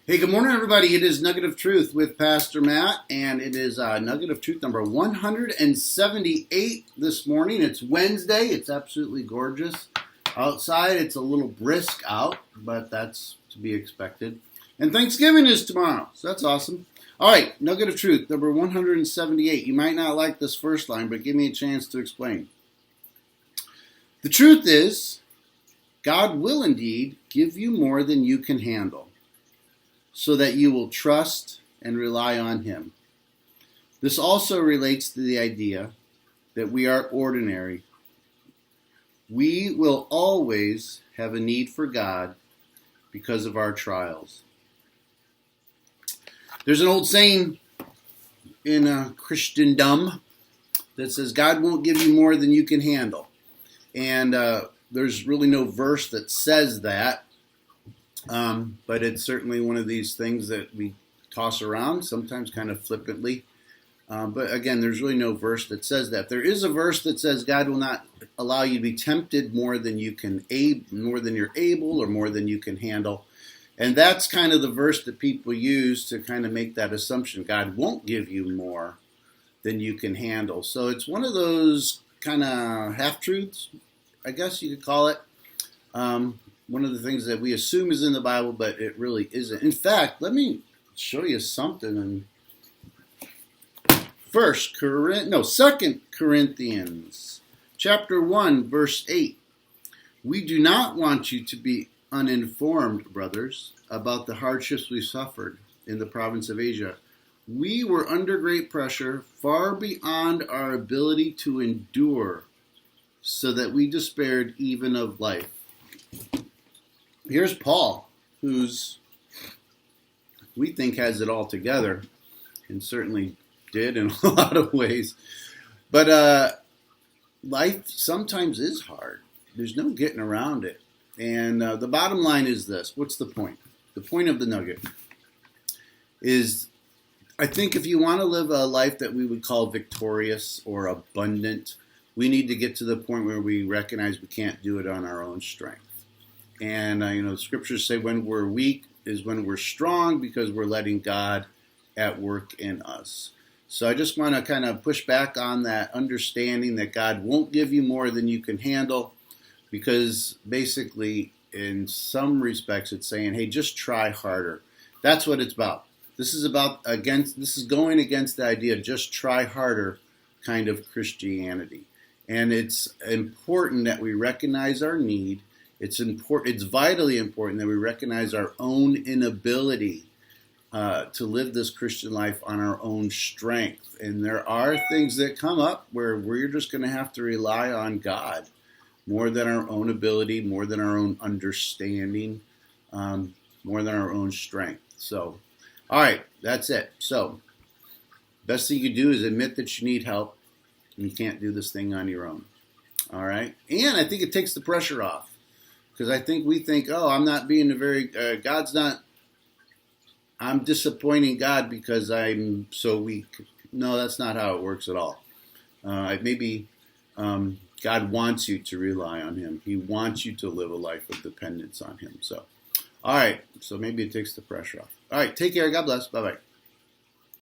Hey, good morning, everybody. It is Nugget of Truth with Pastor Matt, and it is Nugget of Truth number 178 this morning. It's Wednesday. It's absolutely gorgeous outside. It's a little brisk out, but that's to be expected. And Thanksgiving is tomorrow, so that's awesome. All right, Nugget of Truth number 178. You might not like this first line, but give me a chance to explain. The truth is, God will indeed give you more than you can handle, so that you will trust and rely on Him. This also relates to the idea that we are ordinary. We will always have a need for God because of our trials. There's an old saying in Christendom that says, God won't give you more than you can handle. And there's really no verse that says that. But it's certainly one of these things that we toss around, sometimes kind of flippantly. But again, there's really no verse that says that. There is a verse that says God will not allow you to be tempted more than you're able, or more than you can handle. And that's kind of the verse that people use to kind of make that assumption. God won't give you more than you can handle. So it's one of those kind of half-truths, I guess you could call it. One of the things that we assume is in the Bible, but it really isn't. In fact, let me show you something in 2 Corinthians chapter 1, verse 8. We do not want you to be uninformed, brothers, about the hardships we suffered in the province of Asia. We were under great pressure, far beyond our ability to endure, so that we despaired even of life. Here's Paul, who's we think has it all together, and certainly did in a lot of ways. But life sometimes is hard. There's no getting around it. And the bottom line is this. What's the point? The point of the nugget is, I think if you want to live a life that we would call victorious or abundant, we need to get to the point where we recognize we can't do it on our own strength. And, the scriptures say when we're weak is when we're strong, because we're letting God at work in us. So I just want to kind of push back on that understanding that God won't give you more than you can handle, because basically in some respects it's saying, hey, just try harder. That's what it's about. This is going against the idea of just try harder kind of Christianity. And it's important that we recognize our need. It's vitally important that we recognize our own inability to live this Christian life on our own strength. And there are things that come up where we're just going to have to rely on God more than our own ability, more than our own understanding, more than our own strength. So, all right, that's it. So, best thing you do is admit that you need help and you can't do this thing on your own. All right? And I think it takes the pressure off. Because I think we think, I'm not being I'm disappointing God because I'm so weak. No, that's not how it works at all. Maybe God wants you to rely on Him. He wants you to live a life of dependence on Him. So, all right. So maybe it takes the pressure off. All right. Take care. God bless. Bye-bye.